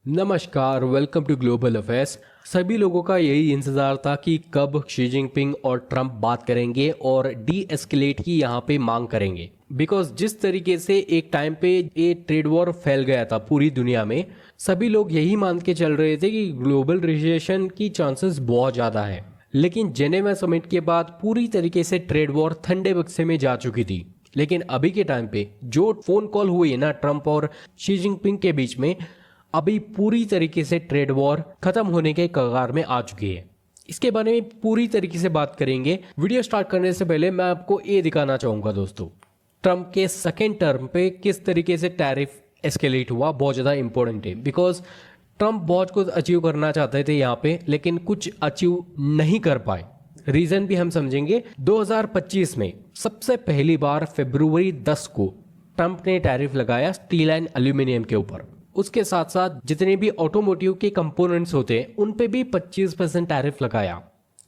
नमस्कार, welcome to global affairs. सभी लोगों का यही इंतजार था कि कब शी जिनपिंग और ट्रंप बात करेंगे और डी एस्केलेट की यहाँ पे मांग करेंगे। बिकॉज जिस तरीके से एक टाइम पे ये ट्रेड वॉर फैल गया था पूरी दुनिया में, सभी लोग यही मान के चल रहे थे कि ग्लोबल रिसेशन की चांसेस बहुत ज़्यादा है। लेकिन जेनेवा समिट के बाद पूरी तरीके से ट्रेड वॉर ठंडे बक्से में जा चुकी थी। लेकिन अभी के टाइम पे जो फोन कॉल हुई है ना ट्रंप और शी जिनपिंग के बीच में, अभी पूरी तरीके से ट्रेड वॉर खत्म होने के कगार में आ चुकी है। इसके बारे में पूरी तरीके से बात करेंगे। वीडियो स्टार्ट करने से पहले मैं आपको ये दिखाना चाहूंगा दोस्तों, ट्रंप के सेकेंड टर्म पे किस तरीके से टैरिफ एस्केलेट हुआ, बहुत ज़्यादा इंपॉर्टेंट है। बिकॉज ट्रंप बहुत कुछ अचीव करना चाहते थे यहाँ पे, लेकिन कुछ अचीव नहीं कर पाए। रीजन भी हम समझेंगे। 2025 में सबसे पहली बार फरवरी 10 को ट्रंप ने टैरिफ लगाया स्टील एंड एल्यूमिनियम के ऊपर। उसके साथ साथ जितने भी ऑटोमोटिव के कंपोनेंट्स होते हैं उन पे भी 25% टैरिफ लगाया।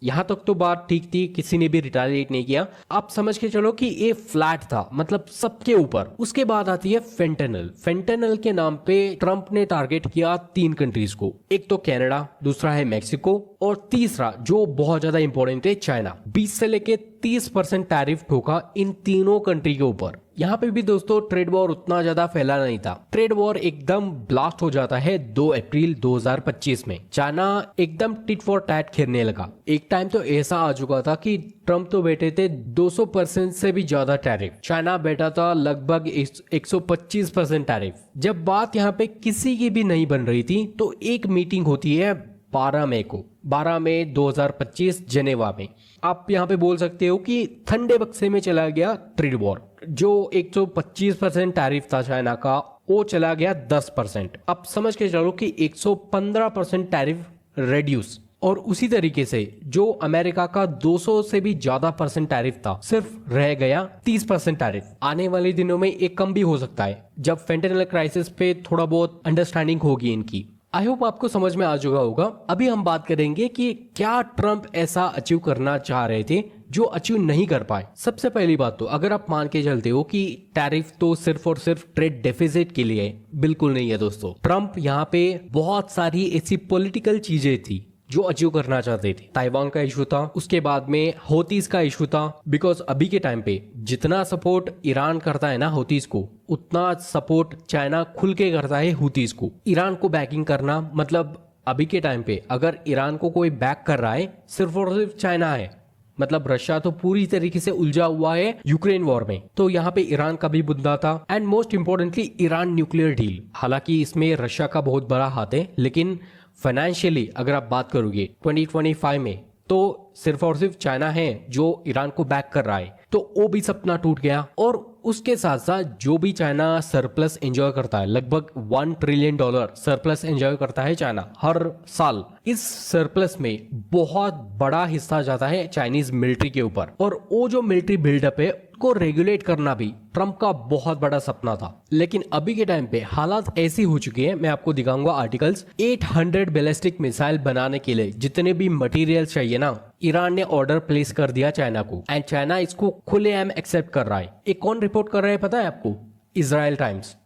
यहां तक तो बात ठीक थी, किसी ने भी रिटालिएट नहीं किया। आप समझ के चलो कि ये फ्लैट था, मतलब सबके ऊपर। उसके बाद आती है फेंटेनल। फेंटेनल के नाम पे ट्रंप ने टारगेट किया 3 कंट्रीज को। एक तो कनाडा, दूसरा है मैक्सिको और तीसरा जो बहुत ज्यादा इंपॉर्टेंट है चाइना। 20 से लेके 30% टैरिफ ठोका इन तीनों कंट्री के ऊपर। यहाँ पे भी दोस्तों ट्रेड वॉर उतना ज्यादा फैला नहीं था। ट्रेड वॉर एकदम ब्लास्ट हो जाता है 2 अप्रैल 2025 में। चाइना एकदम टिट फॉर टैट खेलने लगा। एक टाइम तो ऐसा आ चुका था कि ट्रंप तो बैठे थे 200% से भी ज्यादा टैरिफ, चाइना बैठा था लगभग 125% टैरिफ। जब बात यहाँ पे किसी की भी नहीं बन रही थी तो एक मीटिंग होती है 12 मई को, 12 मई 2025 जेनेवा में। आप यहाँ पे बोल सकते हो कि ठंडे बक्से में चला गया ट्रेड वॉर। जो 125% टैरिफ था चाइना का, वो चला गया 10%। अब समझ के चलो कि 115% टैरिफ रेड्यूस। और उसी तरीके से जो अमेरिका का 200 से भी ज्यादा परसेंट टैरिफ था, सिर्फ रह गया 30% टैरिफ। आने वाले दिनों में एक कम भी हो सकता है जब फेंटेनल क्राइसिस पे थोड़ा बहुत अंडरस्टैंडिंग होगी इनकी। आई होप आपको समझ में आ चुका होगा। अभी हम बात करेंगे कि क्या ट्रंप ऐसा अचीव करना चाह रहे थे जो अचीव नहीं कर पाए। सबसे पहली बात तो अगर आप मान के चलते हो कि टैरिफ तो सिर्फ और सिर्फ ट्रेड डेफिसिट के लिए है, बिल्कुल नहीं है दोस्तों। ट्रंप यहाँ पे बहुत सारी ऐसी पॉलिटिकल चीजें थी जो अचीव करना चाहते थे। ताइवान का इशू था, उसके बाद में हौतीस का इशू था। बिकॉज अभी के टाइम पे जितना सपोर्ट ईरान करता है ना हौतीस को, उतना सपोर्ट चाइना खुल के करता है हौतीस को। ईरान को बैकिंग करना, मतलब अभी के टाइम पे अगर ईरान को कोई बैक कर रहा है सिर्फ और सिर्फ चाइना है। मतलब रशिया तो पूरी तरीके से उलझा हुआ है यूक्रेन वॉर में, तो यहाँ पे ईरान का भी मुद्दा था। And most importantly Iran nuclear deal. हालांकि इसमें रशिया का बहुत बड़ा हाथ है, लेकिन फाइनेंशियली अगर आप बात करोगे 2025 में, तो सिर्फ और सिर्फ चाइना है जो ईरान को बैक कर रहा है। तो वो भी सपना टूट गया। और उसके साथ साथ जो भी चाइना सरप्लस एंजॉय करता है, लगभग $1 ट्रिलियन सरप्लस एंजॉय करता है चाइना हर साल। इस सरप्लस में बहुत बड़ा हिस्सा जाता है चाइनीज मिलिट्री के ऊपर। और वो जो मिलिट्री बिल्डअप है को रेगुलेट करना भी ट्रंप का बहुत बड़ा सपना था। लेकिन अभी के टाइम पे हालात ऐसी हो चुकी है, मैं आपको दिखाऊंगा आर्टिकल्स। 800 बैलिस्टिक मिसाइल बनाने के लिए जितने भी मटेरियल चाहिए ना, ईरान ने ऑर्डर प्लेस कर दिया चाइना को। एंड चाइना इसको खुलेआम एक्सेप्ट कर रहा है। एक कौन रिपोर्ट कर रहा है पता है आपको? Israel times.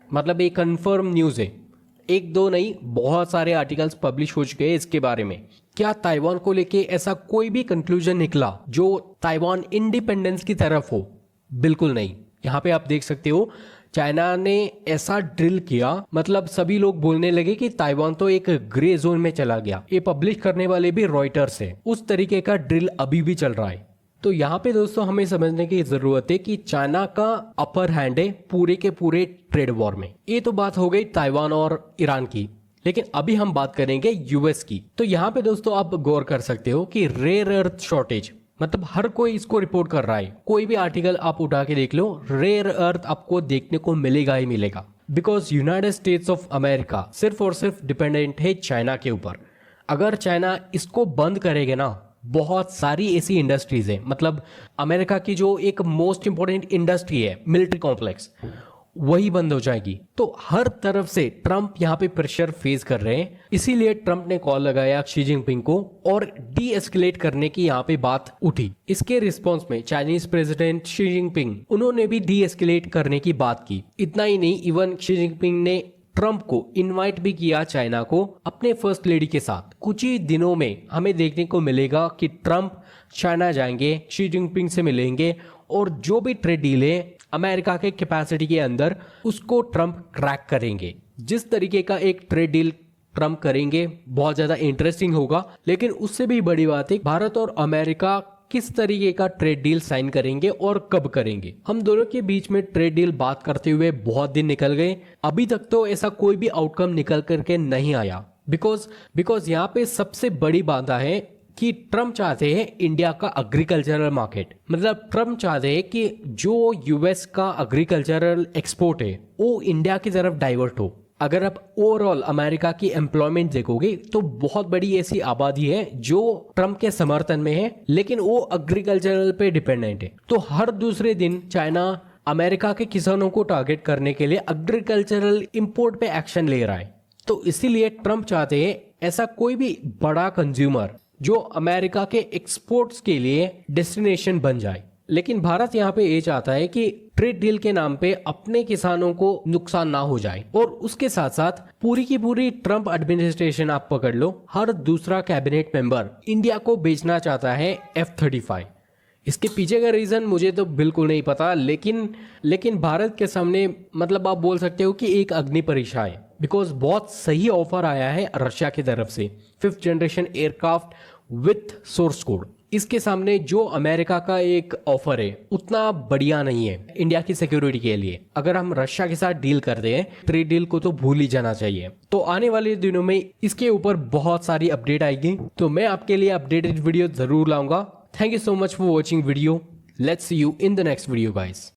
मतलब एक कंफर्म न्यूज है, एक दो नहीं, बहुत सारे आर्टिकल्स पब्लिश हो चुके हैं इसके बारे में। क्या ताइवान को लेके ऐसा कोई भी कंक्लूजन निकला जो ताइवान इंडिपेंडेंस की तरफ हो? बिल्कुल नहीं। यहाँ पे आप देख सकते हो चाइना ने ऐसा ड्रिल किया, मतलब सभी लोग बोलने लगे कि ताइवान तो एक ग्रे जोन में चला गया। ये पब्लिश करने वाले भी रॉयटर्स है। उस तरीके का ड्रिल अभी भी चल रहा है। तो यहाँ पे दोस्तों हमें समझने की जरूरत है कि चाइना का अपर हैंड है पूरे के पूरे ट्रेड वॉर में। ये तो बात हो गई ताइवान और ईरान की, लेकिन अभी हम बात करेंगे यूएस की। तो यहाँ पे दोस्तों आप गौर कर सकते हो कि रेयर अर्थ शॉर्टेज, मतलब हर कोई इसको रिपोर्ट कर रहा है। कोई भी आर्टिकल आप उठा के देख लो, रेयर अर्थ आपको देखने को मिलेगा ही मिलेगा। Because United states of America सिर्फ और सिर्फ डिपेंडेंट है चाइना के ऊपर। अगर चाइना इसको बंद करेगा ना, बहुत सारी ऐसी इंडस्ट्रीज है, मतलब अमेरिका की जो एक मोस्ट इंपॉर्टेंट इंडस्ट्री है मिलिट्री कॉम्प्लेक्स, वही बंद हो जाएगी। तो हर तरफ से ट्रंप यहाँ पे प्रेशर फेस कर रहे हैं। इसीलिए ट्रंप ने कॉल लगाया शी जिनपिंग को और डी एस्केलेट करने की यहाँ पे बात उठी। इसके रिस्पॉन्स में चाइनीज प्रेसिडेंट शी जिनपिंग, उन्होंने भी डी एस्केलेट करने की बात की। इतना ही नहीं, इवन शी जिनपिंग ने ट्रंप को इनवाइट भी किया चाइना को अपने फर्स्ट लेडी के साथ। कुछ ही दिनों में हमें देखने को मिलेगा कि ट्रंप चाइना जाएंगे, शी जिनपिंग से मिलेंगे और जो भी ट्रेड डील है अमेरिका के कैपेसिटी के अंदर उसको ट्रंप क्रैक करेंगे। जिस तरीके का एक ट्रेड डील ट्रंप करेंगे बहुत ज्यादा इंटरेस्टिंग होगा। लेकिन उससे भी बड़ी बात है भारत और अमेरिका किस तरीके का ट्रेड डील साइन करेंगे और कब करेंगे। हम दोनों के बीच में ट्रेड डील बात करते हुए बहुत दिन निकल गए, अभी तक तो ऐसा कोई भी आउटकम निकल करके नहीं आया। बिकॉज यहाँ पे सबसे बड़ी बाधा है कि ट्रंप चाहते हैं इंडिया का एग्रीकल्चरल मार्केट, मतलब ट्रंप चाहते हैं कि जो यूएस का एग्रीकल्चरल एक्सपोर्ट है वो इंडिया की तरफ डाइवर्ट हो। अगर आप ओवरऑल अमेरिका की एम्प्लॉयमेंट देखोगे तो बहुत बड़ी ऐसी आबादी है जो ट्रंप के समर्थन में है, लेकिन वो एग्रीकल्चरल पे डिपेंडेंट है। तो हर दूसरे दिन चाइना अमेरिका के किसानों को टारगेट करने के लिए एग्रीकल्चरल इंपोर्ट पे एक्शन ले रहा है। तो इसीलिए ट्रंप चाहते हैं ऐसा कोई भी बड़ा कंज्यूमर जो अमेरिका के एक्सपोर्ट्स के लिए डेस्टिनेशन बन जाए। लेकिन भारत यहाँ पे ये चाहता है कि ट्रेड डील के नाम पे अपने किसानों को नुकसान ना हो जाए। और उसके साथ साथ पूरी की पूरी ट्रंप एडमिनिस्ट्रेशन आप पकड़ लो, हर दूसरा कैबिनेट मेंबर इंडिया को बेचना चाहता है F-35। इसके पीछे का रीजन मुझे तो बिल्कुल नहीं पता, लेकिन भारत के सामने मतलब आप बोल सकते हो कि एक अग्नि परीक्षा है। बिकॉज बहुत सही ऑफर आया है रशिया की तरफ से 5th generation aircraft with source code. इसके सामने जो अमेरिका का एक ऑफर है उतना बढ़िया नहीं है इंडिया की सिक्योरिटी के लिए। अगर हम रशिया के साथ डील करते हैं ट्रेड डील को तो भूल ही जाना चाहिए। तो आने वाले दिनों में इसके ऊपर बहुत सारी अपडेट आएगी, तो मैं आपके लिए अपडेटेड वीडियो जरूर लाऊंगा। Thank you so much for watching video. Let's see you in the next video guys.